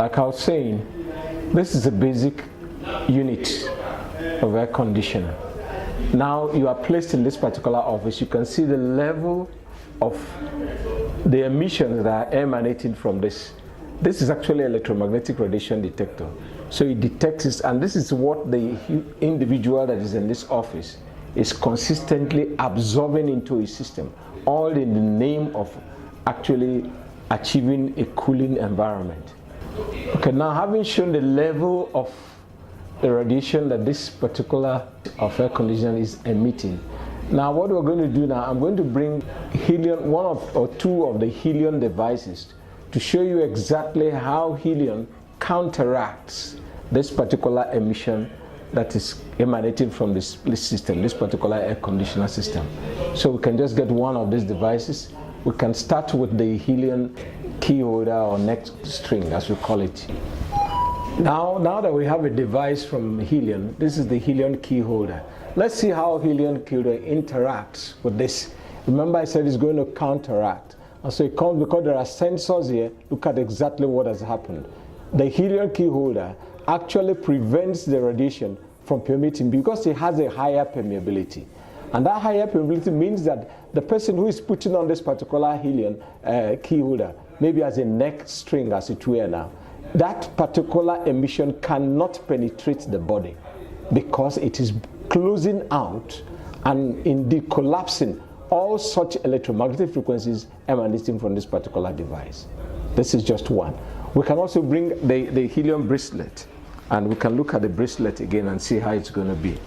Like I was saying, this is a basic unit of air conditioner. Now you are placed in this particular office. You can see the level of the emissions that are emanating from this. This is actually an electromagnetic radiation detector. So it detects this, and this is what the individual that is in this office is consistently absorbing into his system, all in the name of actually achieving a cooling environment. Okay, now having shown the level of the radiation that this particular air conditioner is emitting, now what we're going to do now, I'm going to bring Healion, one of or two of the Healion devices, to show you exactly how Healion counteracts this particular emission that is emanating from this system, this particular air conditioner system. So we can just get one of these devices. We can start with the Healion key holder or neck string, as we call it. Now that we have a device from Healion, this is the Healion key holder. Let's see how Healion key holder interacts with this. Remember I said it's going to counteract. And so it comes because there are sensors here. Look at exactly what has happened. The Healion key holder actually prevents the radiation from permeating because it has a higher permeability. And that higher permeability means that the person who is putting on this particular Healion key holder, maybe as a neck string as it were now, that particular emission cannot penetrate the body because it is closing out and indeed collapsing all such electromagnetic frequencies emanating from this particular device. This is just one. We can also bring the Healion bracelet, and we can look at the bracelet again and see how it's going to be.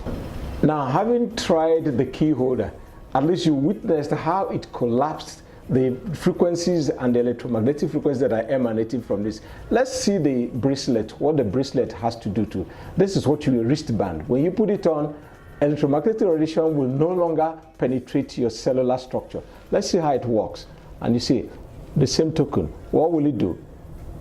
Now, having tried the key holder, at least you witnessed how it collapsed the frequencies and the electromagnetic frequencies that are emanating from this. Let's see the bracelet, what the bracelet has to do to. This is what your wristband. When you put it on, electromagnetic radiation will no longer penetrate your cellular structure. Let's see how it works. And you see, the same token, what will it do?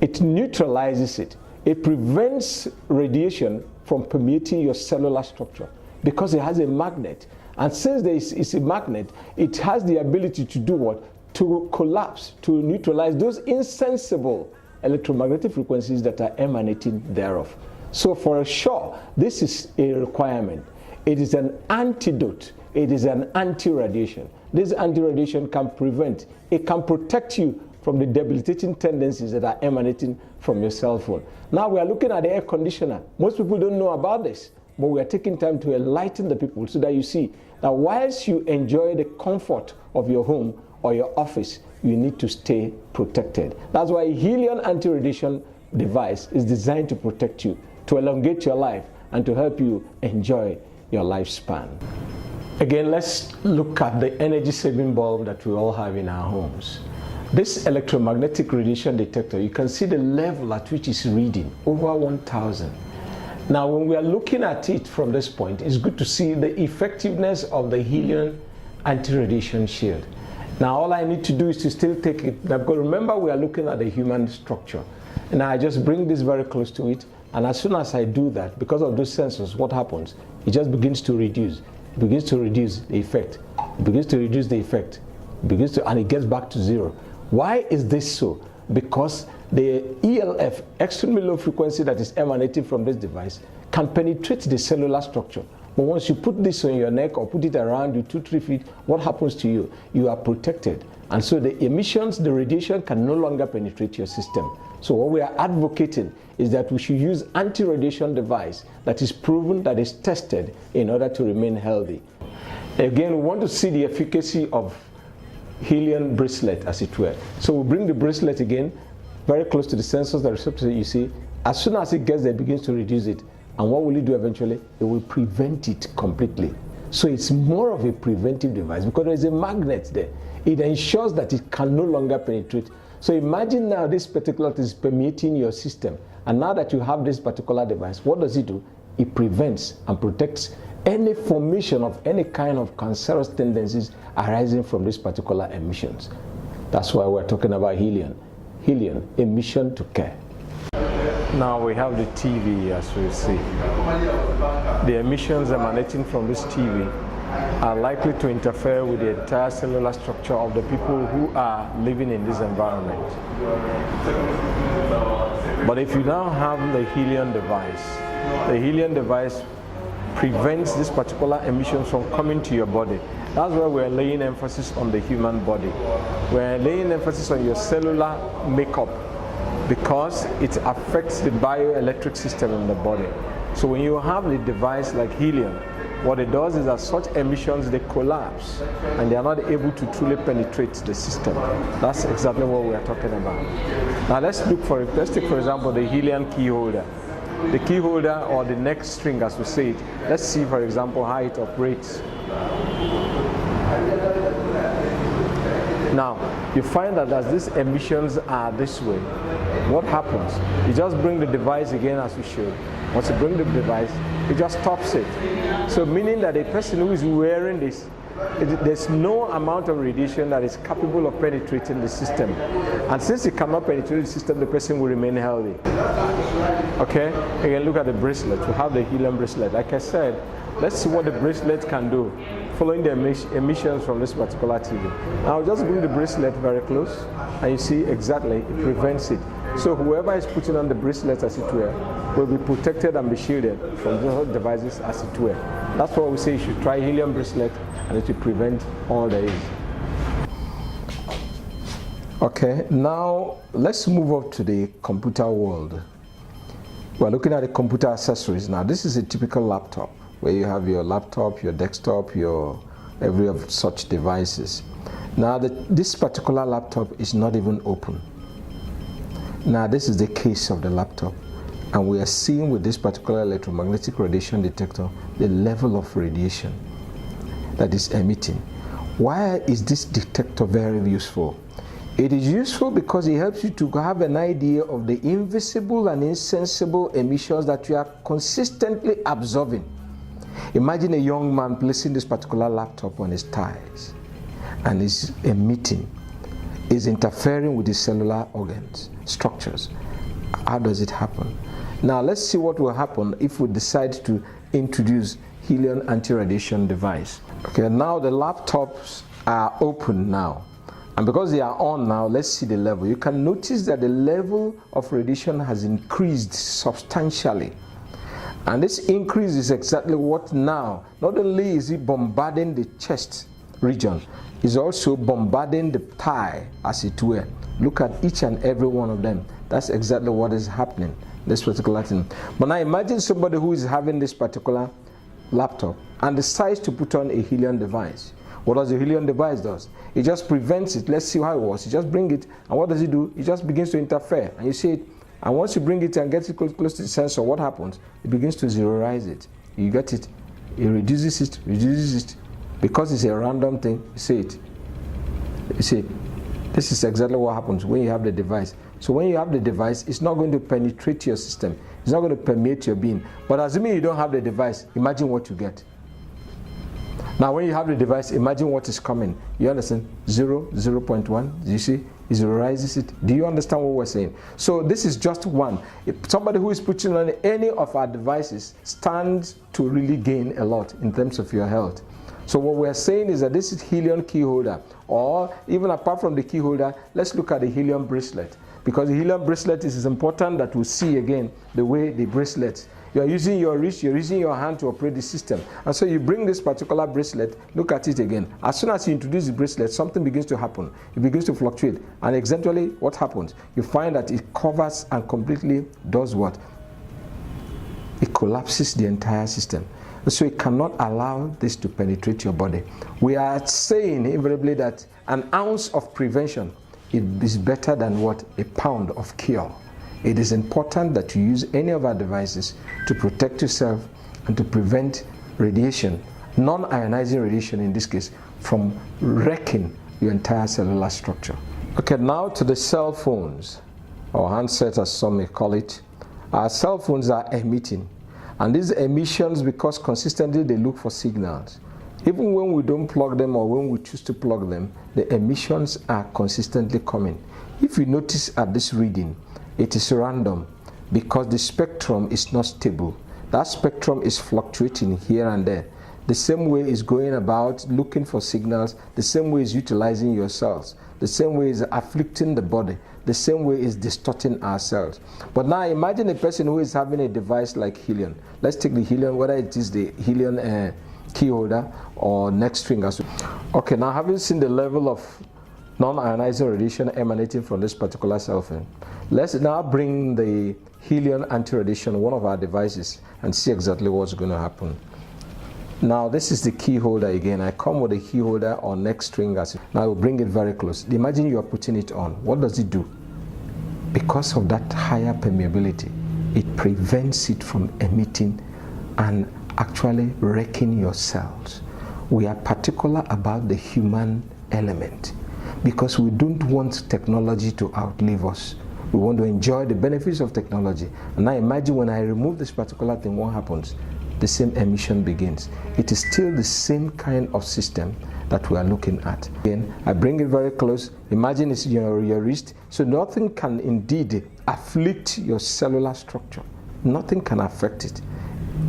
It neutralizes it. It prevents radiation from permeating your cellular structure because it has a magnet. And since there is a magnet, it has the ability to do what? To collapse, to neutralize those insensible electromagnetic frequencies that are emanating thereof. So for sure, this is a requirement. It is an antidote. It is an anti-radiation. This anti-radiation can prevent, it can protect you from the debilitating tendencies that are emanating from your cell phone. Now we are looking at the air conditioner. Most people don't know about this, but we are taking time to enlighten the people so that you see that whilst you enjoy the comfort of your home or your office, you need to stay protected. That's why a Healion anti-radiation device is designed to protect you, to elongate your life, and to help you enjoy your lifespan. Again, let's look at the energy saving bulb that we all have in our homes. This electromagnetic radiation detector, you can see the level at which it's reading, over 1000. Now when we are looking at it from this point, it's good to see the effectiveness of the Healion anti-radiation shield. Now all I need to do is to still take it, because remember we are looking at the human structure. And I just bring this very close to it, and as soon as I do that, because of those sensors, what happens? It just begins to reduce. It begins to reduce the effect. It begins to reduce the effect. It begins to, and it gets back to zero. Why is this so? Because the ELF, extremely low frequency that is emanating from this device, can penetrate the cellular structure. But once you put this on your neck or put it around you 2-3 feet, what happens to you? You are protected. And so the emissions, the radiation can no longer penetrate your system. So what we are advocating is that we should use anti-radiation device that is proven, that is tested in order to remain healthy. Again, we want to see the efficacy of Healion bracelet, as it were. So we bring the bracelet again, very close to the sensors, the receptors you see. As soon as it gets there, it begins to reduce it. And what will it do eventually? It will prevent it completely. So it's more of a preventive device because there is a magnet there. It ensures that it can no longer penetrate. So imagine now this particular is permeating your system. And now that you have this particular device, what does it do? It prevents and protects any formation of any kind of cancerous tendencies arising from this particular emissions. That's why we're talking about Healion. Healion, emission to care. Now we have the TV, as we see. The emissions emanating from this TV are likely to interfere with the entire cellular structure of the people who are living in this environment. But if you now have the Healion device prevents this particular emissions from coming to your body. That's why we're laying emphasis on the human body. We're laying emphasis on your cellular makeup because it affects the bioelectric system in the body. So when you have a device like Healion, what it does is that such emissions, they collapse and they are not able to truly penetrate the system. That's exactly what we are talking about. Now let's take for example the Healion key holder. The key holder, or the neck string as we say it. Let's see for example how it operates. Now you find that as these emissions are this way, what happens? You just bring the device again as we showed. Once you bring the device, it just stops it. So meaning that a person who is wearing this, there's no amount of radiation that is capable of penetrating the system. And since it cannot penetrate the system, the person will remain healthy. Okay? Again, look at the bracelet. We have the Healion bracelet. Like I said, let's see what the bracelet can do following the emissions from this particular TV. Now just bring the bracelet very close and you see exactly it prevents it. So whoever is putting on the bracelet as it were will be protected and be shielded from those devices as it were. That's why we say you should try Healion bracelet and it will prevent all there is. Okay, now let's move up to the computer world. We're looking at the computer accessories now. This is a typical laptop where you have your laptop, your desktop, your every of such devices. Now this particular laptop is not even open. Now this is the case of the laptop, and we are seeing with this particular electromagnetic radiation detector the level of radiation that is emitting. Why is this detector very useful? It is useful because it helps you to have an idea of the invisible and insensible emissions that you are consistently absorbing. Imagine a young man placing this particular laptop on his thighs and is emitting, is interfering with his cellular organs, structures. How does it happen? Now let's see what will happen if we decide to introduce Healion anti-radiation device. Okay, now the laptops are open now. And because they are on now, let's see the level. You can notice that the level of radiation has increased substantially. And this increase is exactly what now, not only is it bombarding the chest region, it's also bombarding the thigh as it were. Look at each and every one of them. That's exactly what is happening, this particular thing. But now imagine somebody who is having this particular laptop and decides to put on a Healion device. What does the Healion device do? It just prevents it. Let's see how it works. You just bring it, and what does it do? It just begins to interfere, and you see it. And once you bring it and get it close to the sensor, what happens? It begins to zeroize it. You get it. It reduces it. Because it's a random thing, you see it. You see, this is exactly what happens when you have the device. So when you have the device, it's not going to penetrate your system. It's not going to permeate your being. But assuming you don't have the device, imagine what you get. Now when you have the device, imagine what is coming. You understand? 0, 0.1, you see? It zeroizes it. Do you understand what we're saying? So this is just one. If somebody who is putting on any of our devices stands to really gain a lot in terms of your health. So what we're saying is that this is Healion key holder, or even apart from the key holder, let's look at the Healion bracelet. Because the Healion bracelet is important that we see again the way the bracelet. You are using your wrist, you're using your hand to operate the system. And so you bring this particular bracelet, look at it again. As soon as you introduce the bracelet, something begins to happen. It begins to fluctuate. And eventually, what happens? You find that it covers and completely does what? It collapses the entire system. So it cannot allow this to penetrate your body. We are saying invariably that an ounce of prevention is better than what? A pound of cure. It is important that you use any of our devices to protect yourself and to prevent radiation, non-ionizing radiation in this case, from wrecking your entire cellular structure. Okay, now to the cell phones, or handsets as some may call it. Our cell phones are emitting, and these emissions, because consistently they look for signals. Even when we don't plug them or when we choose to plug them, the emissions are consistently coming. If you notice at this reading, it is random because the spectrum is not stable. That spectrum is fluctuating here and there. the same way is going about looking for signals, the same way is utilizing your cells, the same way is afflicting the body, the same way is distorting our cells. But now imagine a person who is having a device like Healion. Let's take the Healion, whether it is the Healion key holder or neck string. Okay, now having seen the level of non-ionizing radiation emanating from this particular cell phone, let's now bring the Healion anti-radiation, one of our devices, and see exactly what's going to happen. Now this is the key holder again. I come with a key holder or neck string. Now I will bring it very close. Imagine you are putting it on. What does it do? Because of that higher permeability, it prevents it from emitting and actually wrecking your cells. We are particular about the human element because we don't want technology to outlive us. We want to enjoy the benefits of technology. And now imagine when I remove this particular thing, what happens? The same emission begins. It is still the same kind of system that we are looking at. Again, I bring it very close. Imagine it's your wrist. So nothing can indeed afflict your cellular structure. Nothing can affect it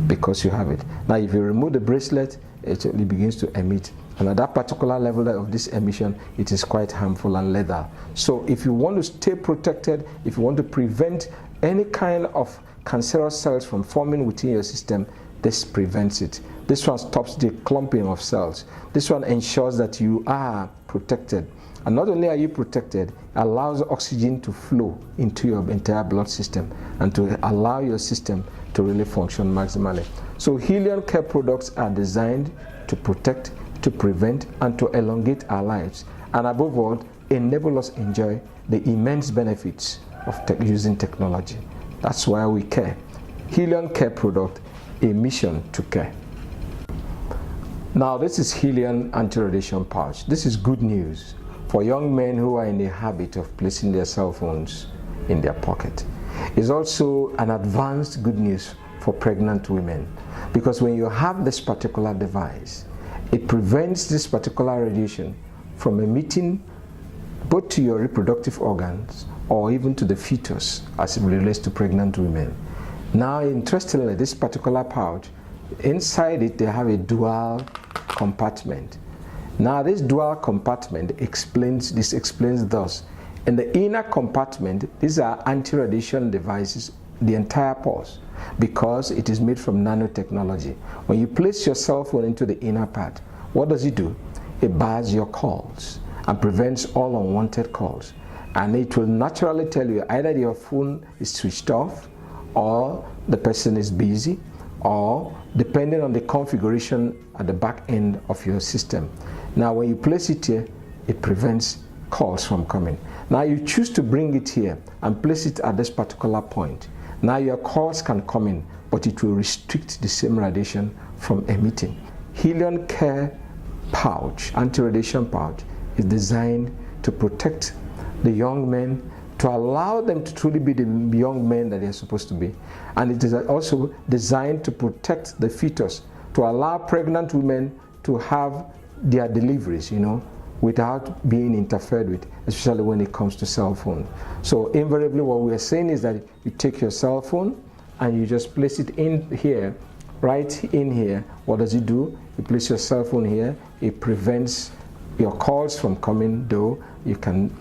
because you have it. Now if you remove the bracelet, it begins to emit. And at that particular level of this emission, it is quite harmful and lethal. So if you want to stay protected, if you want to prevent any kind of cancerous cells from forming within your system, this prevents it. This one stops the clumping of cells. This one ensures that you are protected. And not only are you protected, it allows oxygen to flow into your entire blood system and to allow your system to really function maximally. So Healion Care products are designed to protect, to prevent, and to elongate our lives. And above all, enable us enjoy the immense benefits of using technology. That's why we care. Healion Care product, a mission to care. Now this is Healion anti-radiation pouch. This is good news for young men who are in the habit of placing their cell phones in their pocket. It's also an advanced good news for pregnant women, because when you have this particular device, it prevents this particular radiation from emitting both to your reproductive organs or even to the fetus as it relates to pregnant women. Now interestingly, this particular pouch, inside it they have a dual compartment. Now this dual compartment explains thus. In the inner compartment, these are anti-radiation devices, the entire pulse, because it is made from nanotechnology. When you place your cell phone into the inner part, what does it do? It bars your calls and prevents all unwanted calls. And it will naturally tell you either your phone is switched off, or the person is busy, or depending on the configuration at the back end of your system. Now when you place it here, it prevents calls from coming. Now you choose to bring it here and place it at this particular point. Now your calls can come in, but it will restrict the same radiation from emitting. Healion Care pouch, anti-radiation pouch, is designed to protect the young men, to allow them to truly be the young men that they're supposed to be. And it is also designed to protect the fetus, to allow pregnant women to have their deliveries, without being interfered with, especially when it comes to cell phone. So invariably what we are saying is that you take your cell phone and you just place it in here, right in here. What does it do? You place your cell phone here, it prevents your calls from coming, though you can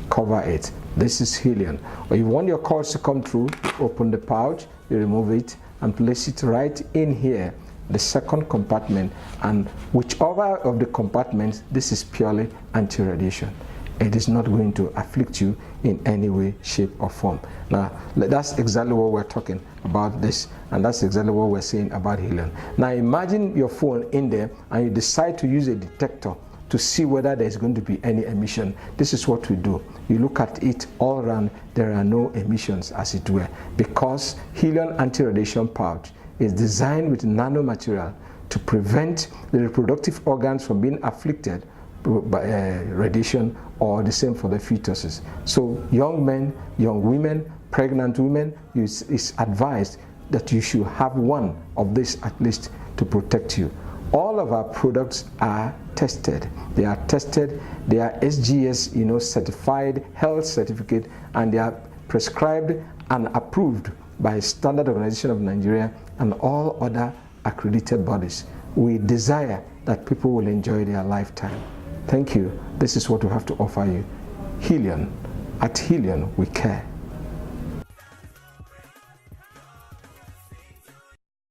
cover it. This is Healion. When you want your calls to come through, you open the pouch, you remove it and place it right in here, the second compartment, and whichever of the compartments, this is purely anti-radiation. It is not going to afflict you in any way, shape or form. Now that's exactly what we're talking about this, and that's exactly what we're saying about Healion. Now imagine your phone in there and you decide to use a detector to see whether there's going to be any emission. This is what we do. You look at it all around, there are no emissions as it were, because Healion anti-radiation pouch is designed with nanomaterial to prevent the reproductive organs from being afflicted by radiation, or the same for the fetuses. So young men, young women, pregnant women, it's advised that you should have one of this at least to protect you. All of our products are tested. They are tested, they are SGS certified health certificate, and they are prescribed and approved by Standard Organization of Nigeria and all other accredited bodies. we desire that people will enjoy their lifetime. Thank you. This is what we have to offer you. Healion. At Healion, we care.